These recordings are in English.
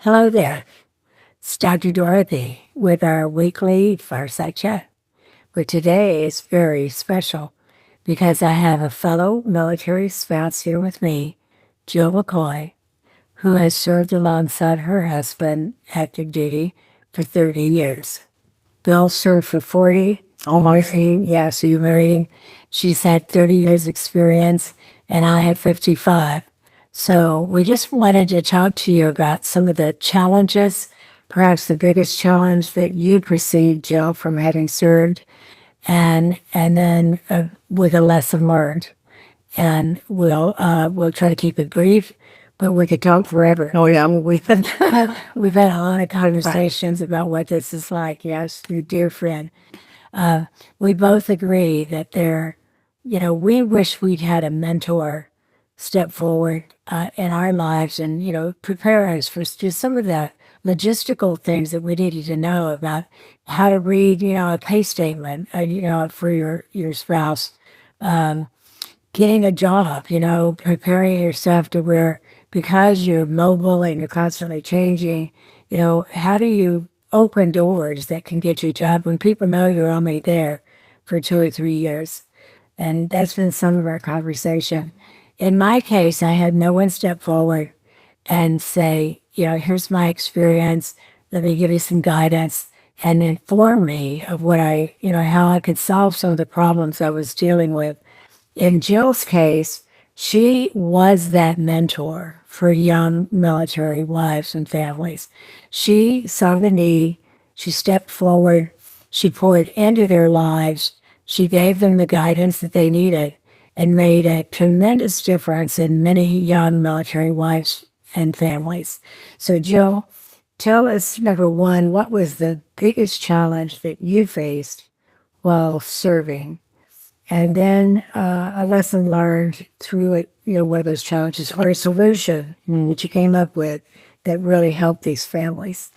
Hello there. It's Dr. Dorothy with our weekly Fireside Chat. But today is very special because I have a fellow military spouse here with me, Jill McCoy, who has served alongside her husband active duty for 30 years. Bill served for 40. Oh, my. Yeah, so you're married. She's had 30 years experience and I had 55. So we just wanted to talk to you about some of the challenges, perhaps the biggest challenge that you perceived, Jill, from having served, and then with a lesson learned. And we'll try to keep it brief, but we could talk forever. Oh yeah, We've had a lot of conversations about what this is like. Yes, your dear friend. We both agree that we wish we'd had a mentor step forward in our lives and, prepare us for just some of the logistical things that we needed to know about how to read, a pay statement, for your spouse, getting a job, preparing yourself to where, because you're mobile and you're constantly changing, how do you open doors that can get you a job when people know you're only there for 2 or 3 years? And that's been some of our conversation. In my case, I had no one step forward and say, here's my experience. Let me give you some guidance and inform me of how I could solve some of the problems I was dealing with. In Jill's case, she was that mentor for young military wives and families. She saw the need, she stepped forward, she poured into their lives, she gave them the guidance that they needed and made a tremendous difference in many young military wives and families. So Jill, tell us, number one, what was the biggest challenge that you faced while serving? And then a lesson learned through it, what those challenges or a solution that you came up with that really helped these families.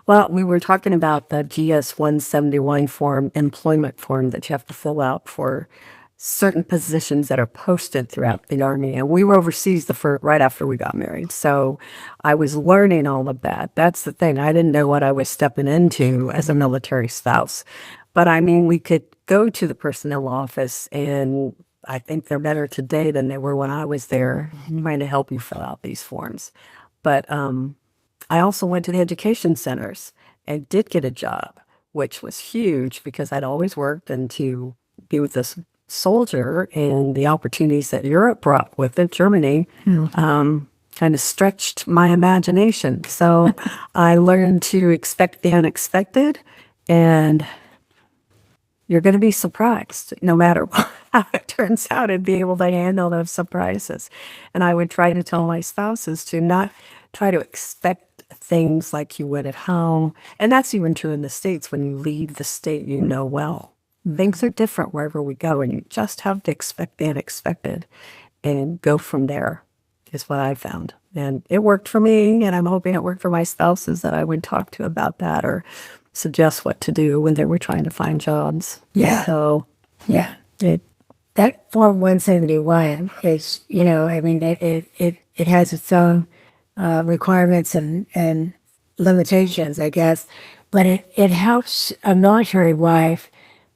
well, we were talking about the GS 171 form, employment form that you have to fill out for certain positions that are posted throughout the Army. And we were overseas right after we got married. So I was learning all of that. That's the thing. I didn't know what I was stepping into as a military spouse. But I mean, we could go to the personnel office, and I think they're better today than they were when I was there, trying to help you fill out these forms. But I also went to the education centers and did get a job, which was huge because I'd always worked, and to be with this soldier and the opportunities that Europe brought with it, Germany, kind of stretched my imagination. So I learned to expect the unexpected, and you're going to be surprised no matter how it turns out, and be able to handle those surprises. And I would try to tell my spouses to not try to expect things like you would at home. And that's even true in the States. When you leave the state, well. Things are different wherever we go, and you just have to expect the unexpected and go from there, is what I found. And it worked for me, and I'm hoping it worked for my spouses that I would talk to about that or suggest what to do when they were trying to find jobs. Yeah. So, yeah. That Form 171 is, it has its own requirements and limitations, I guess, but it helps a military wife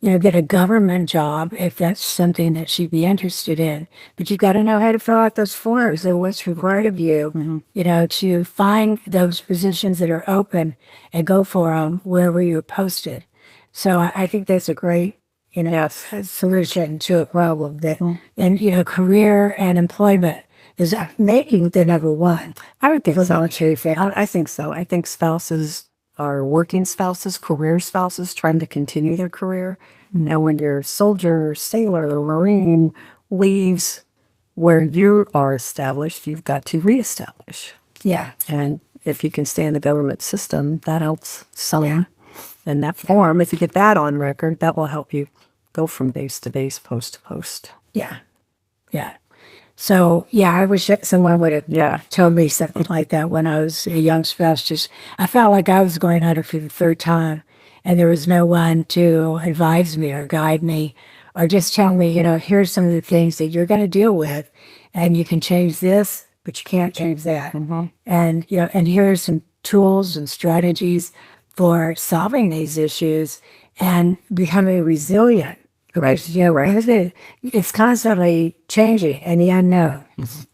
get a government job if that's something that she'd be interested in. But you've got to know how to fill out those forms and what's required of you, to find those positions that are open and go for them wherever you're posted. So I think that's a great, solution to a problem that, and, career and employment is making the number one. I would think for so. military families. I think so. I think spouses are working spouses, career spouses, trying to continue their career. Now, when your soldier, sailor, or Marine leaves where you are established, you've got to reestablish. Yeah. And if you can stay in the government system, that helps some. Yeah. And that form, if you get that on record, that will help you go from base to base, post to post. Yeah. Yeah. So, I wish that someone would have told me something like that when I was a young spouse. I felt like I was going at it for the third time, and there was no one to advise me or guide me or just tell me, here's some of the things that you're going to deal with, and you can change this, but you can't change that. And, and here's some tools and strategies for solving these issues and becoming resilient. Right. Yeah, right. It's constantly changing and the unknown.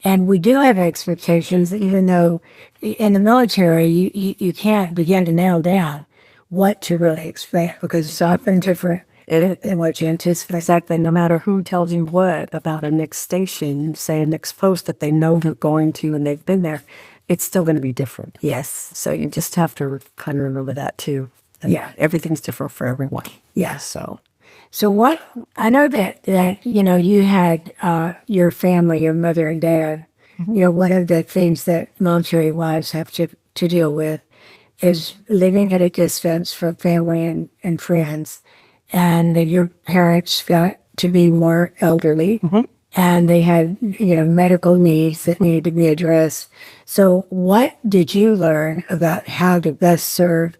And we do have expectations, even though in the military, you can't begin to nail down what to really expect because it's often different than what you anticipate. Exactly. No matter who tells you what about a next station, say a next post that they know they're going to and they've been there, it's still going to be different. Yes. So you just have to kind of remember that too. And Yeah. everything's different for everyone. Yeah. So what, I know that you had your family, your mother and dad, one of the things that military wives have to deal with is living at a distance from family and friends. And that your parents got to be more elderly and they had, medical needs that needed to be addressed. So what did you learn about how to best serve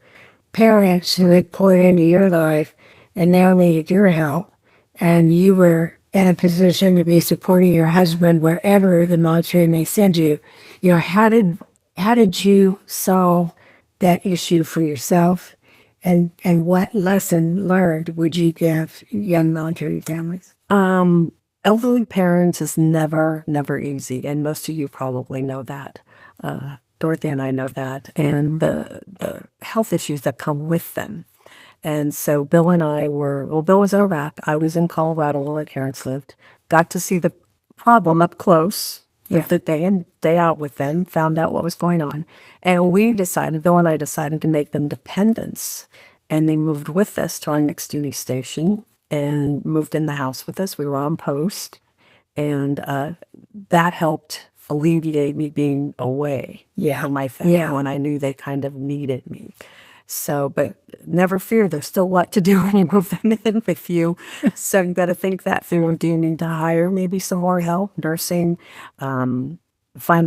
parents who had poured into your life and now needed your help? And you were in a position to be supporting your husband wherever the military may send you. How did you solve that issue for yourself? And what lesson learned would you give young military families? elderly parents is never easy, and most of you probably know that. Dorothy and I know that, and the health issues that come with them. And so Bill and I Bill was in Iraq. I was in Colorado while my parents lived. Got to see the problem up close, the day in, day out with them, found out what was going on. And Bill and I decided to make them dependents. And they moved with us to our next duty station and moved in the house with us. We were on post. And that helped alleviate me being away from my family when I knew they kind of needed me. So, but never fear, there's still what to do when you move them in with you. So you got to think that through. Do you need to hire maybe some more help, nursing? Find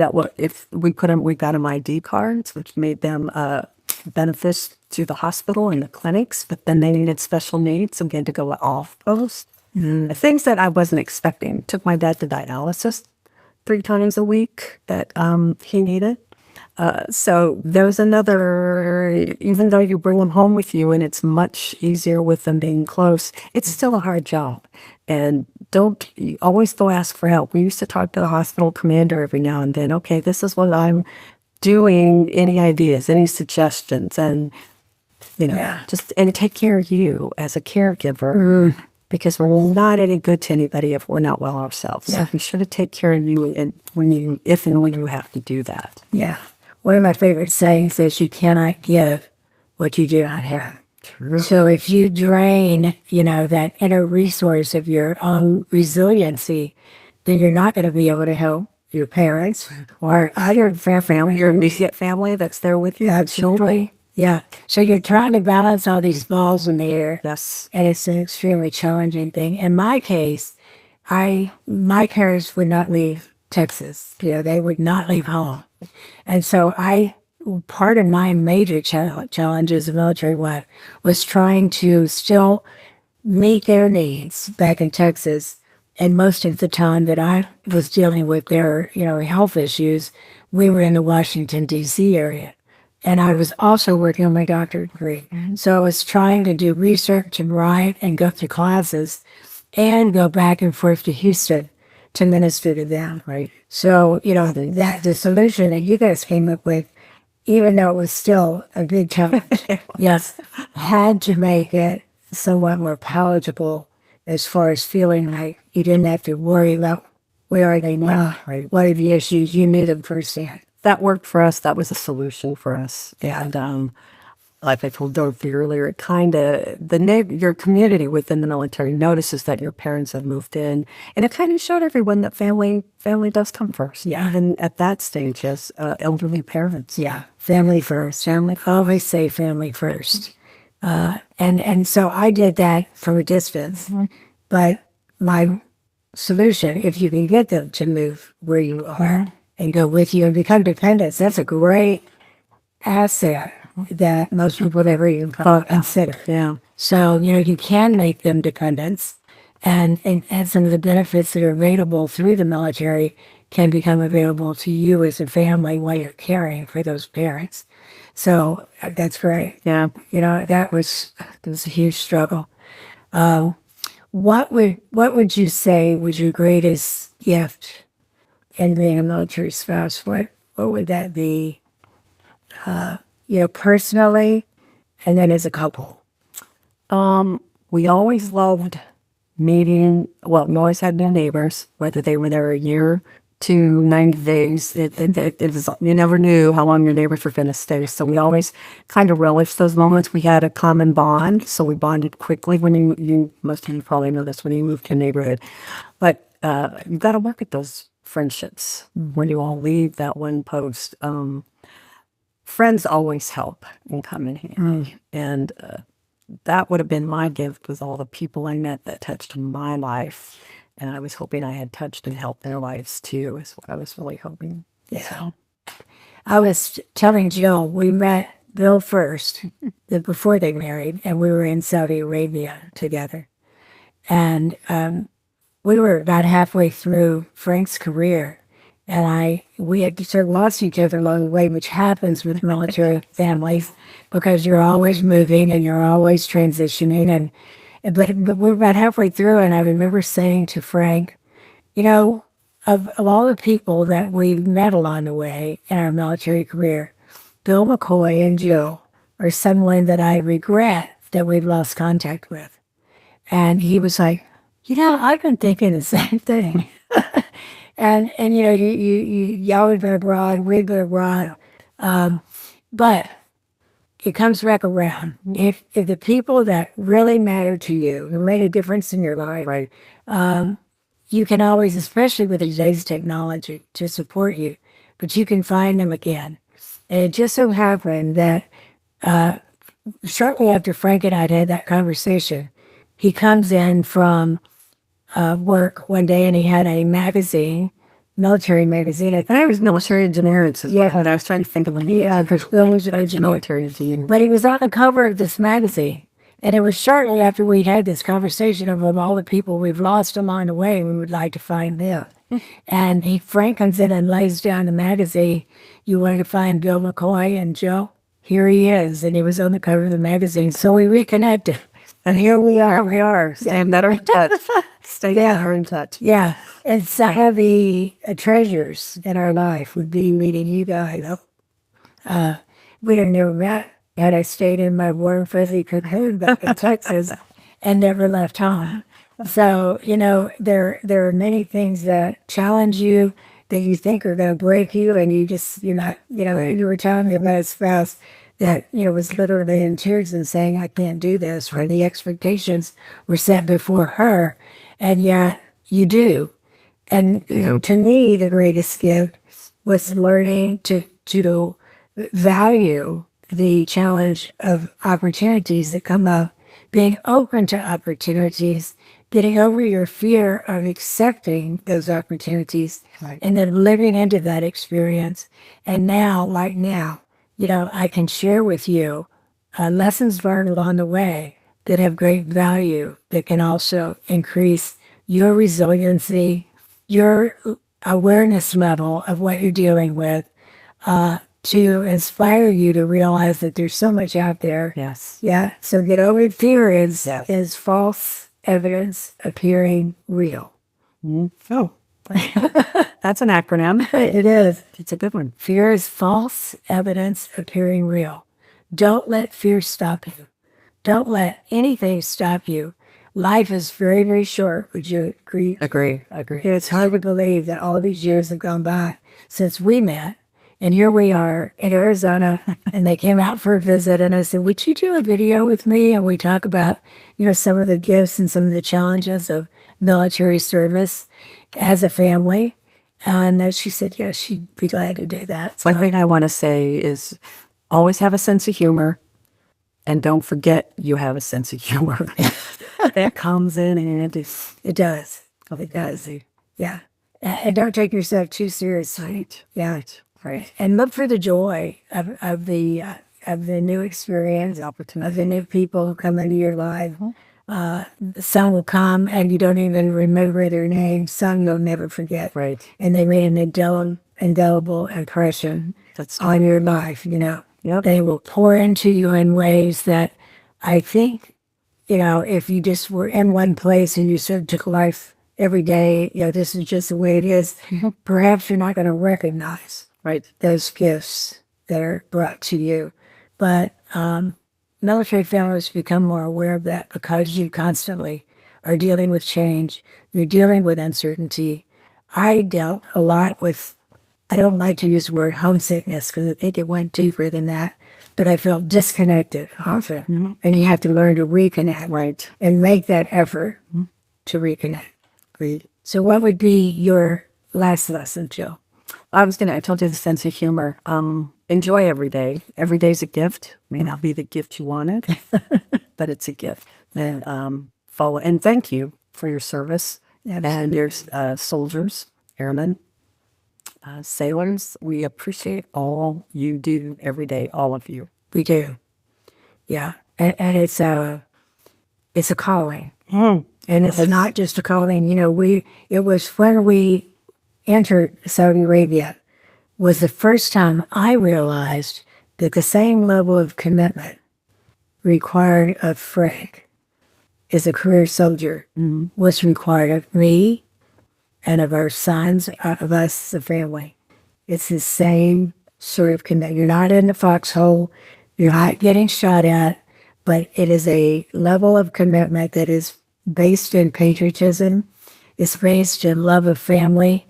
out if we got them ID cards, which made them benefits to the hospital and the clinics, but then they needed special needs, so we had to go off post. Things that I wasn't expecting. Took my dad to dialysis 3 times a week that he needed. So there's another, even though you bring them home with you and it's much easier with them being close, it's still a hard job. And you always go ask for help. We used to talk to the hospital commander every now and then. Okay, this is what I'm doing. Any ideas, any suggestions? And, and take care of you as a caregiver. Because we're not any good to anybody if we're not well ourselves. So we should take care of you if and when you have to do that. Yeah. One of my favorite sayings is you cannot give what you do not have. True. So if you drain, that inner resource of your own resiliency, then you're not going to be able to help your parents or your family, your immediate family that's there with you. Absolutely. Yeah. So you're trying to balance all these balls in the air. Yes. And it's an extremely challenging thing. In my case, my parents would not leave Texas. They would not leave home. And so part of my major challenge as a military wife was trying to still meet their needs back in Texas. And most of the time that I was dealing with their, health issues, we were in the Washington, D.C. area. And I was also working on my doctorate degree. So I was trying to do research and write and go through classes and go back and forth to Houston to minister to them. Right. So, the solution that you guys came up with, even though it was still a big challenge, had to make it somewhat more palatable as far as feeling like you didn't have to worry about where are they now, what are the issues, you knew them firsthand. That worked for us. That was a solution for us. And like I told Dorothy earlier, it kind of, your community within the military notices that your parents have moved in. And it kind of showed everyone that family does come first. Yeah. And at that stage, as elderly parents. Yeah. Family first. Always say family first. And so I did that from a distance. But my solution, if you can get them to move where you are and go with you and become dependents, that's a great asset that most people never even consider. Yeah. So, you can make them dependents and some of the benefits that are available through the military can become available to you as a family while you're caring for those parents. So that's great. Yeah. That was a huge struggle. What would you say was your greatest gift in being a military spouse? What would that be? Personally, and then as a couple. We always loved meeting, well, we always had new neighbors, whether they were there a year to 90 days. It was, you never knew how long your neighbors were going to stay. So we always kind of relished those moments. We had a common bond, so we bonded quickly when most of you probably know this, when you move to a neighborhood. But you've got to work at those friendships when you all leave that one post. Friends always help and come in handy. And that would have been my gift, was all the people I met that touched my life. And I was hoping I had touched and helped their lives too, is what I was really hoping. Yeah. So, I was telling Jill, we met Bill first, before they married, and we were in Saudi Arabia together. And we were about halfway through Frank's career, and we had sort of lost each other along the way, which happens with military families because you're always moving and you're always transitioning. But we were about halfway through, and I remember saying to Frank, of all the people that we've met along the way in our military career, Bill McCoy and Jill are someone that I regret that we've lost contact with. And he was like, I've been thinking the same thing. and y'all would been abroad, we'd been abroad. But it comes back around. If the people that really matter to you, who made a difference in your life, Right. You can always, especially with today's technology, to support you, but you can find them again. And it just so happened that shortly after Frank and I had that conversation, he comes in from work one day and he had a magazine, military magazine. I thought I was military engineer. Yeah. And I was trying to think of a because Bill was military engineer. But he was on the cover of this magazine. And it was shortly after we had this conversation of all the people we've lost along the way, we would like to find them. And Frank comes in and lays down the magazine. You wanted to find Bill McCoy and Joe? Here he is. And he was on the cover of the magazine. So we reconnected. And here we are. And that are in touch. Are in touch. Yeah. And some of the treasures in our life would be meeting you guys. We had never met. Had I stayed in my warm, fuzzy cocoon back in Texas and never left home. So, there are many things that challenge you that you think are going to break you, and you're not, you were telling me about a spouse that, was literally in tears and saying, I can't do this, or the expectations were set before her, and yet you do. And to me, the greatest gift was learning to value the challenge of opportunities that come up, being open to opportunities, getting over your fear of accepting those opportunities, Right. and then living into that experience. And now, I can share with you lessons learned along the way that have great value, that can also increase your resiliency, your awareness level of what you're dealing with, to inspire you to realize that there's so much out there. Yes. Yeah. So get over fear is false evidence appearing real. Oh, that's an acronym. It is. It's a good one. Fear is false evidence appearing real. Don't let fear stop you. Don't let anything stop you. Life is very, very short. Would you agree? Agree. It's hard to believe that all these years have gone by since we met. And here we are in Arizona, and they came out for a visit, and I said, would you do a video with me? And we talk about, some of the gifts and some of the challenges of military service as a family. And she said, yes, she'd be glad to do that. One thing I want to say is always have a sense of humor, and don't forget you have a sense of humor. That comes in and it does. It does. Yeah. And don't take yourself too seriously. Yeah. Right. And look for the joy of the new experience, of the new people who come into your life. Some will come and you don't even remember their name. Some you'll never forget. Right. And they made an indelible impression on your life, you know. Yep. They will pour into you in ways that I think, you know, if you just were in one place and you sort of took life every day, you know, this is just the way it is, perhaps you're not going to recognize those gifts that are brought to you. But military families become more aware of that because you constantly are dealing with change. You're dealing with uncertainty. I dealt a lot with, I don't like to use the word homesickness because I think it went deeper than that, but I felt disconnected often. And you have to learn to reconnect and make that effort to reconnect. So what would be your last lesson, Jill? I told you the sense of humor. Enjoy every day. Every day's a gift. May not be the gift you wanted, but it's a gift. And follow. And thank you for your service. And your soldiers, airmen, sailors. We appreciate all you do every day, all of you. We do. Yeah. And it's a calling. And it's not just a calling, you know, it was when we entered Saudi Arabia was the first time I realized that the same level of commitment required of Frank as a career soldier was required of me and of our sons, of us, the family. It's the same sort of commitment. You're not in the foxhole. You're not getting shot at, but it is a level of commitment that is based in patriotism. It's based in love of family.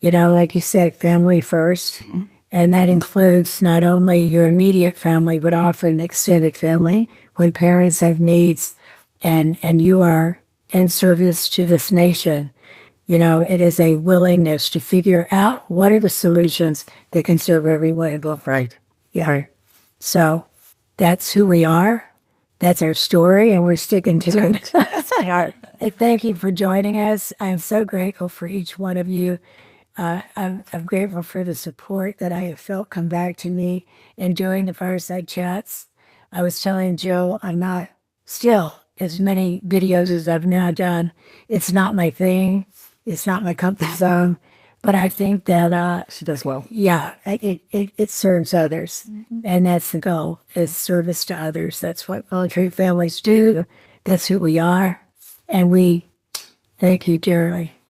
You know, like you said, family first. And that includes not only your immediate family, but often extended family when parents have needs and you are in service to this nation. You know, it is a willingness to figure out what are the solutions that can serve everyone involved. Right. Yeah. So that's who we are. That's our story, and we're sticking to it. Thank you for joining us. I'm so grateful for each one of you. I'm grateful for the support that I have felt come back to me in doing the fireside chats. I was telling Jill, I'm not still as many videos as I've now done. It's not my thing. It's not my comfort zone. But I think that She does well. yeah, it serves others. And that's the goal, is service to others. That's what military families do. That's who we are. And we thank you dearly.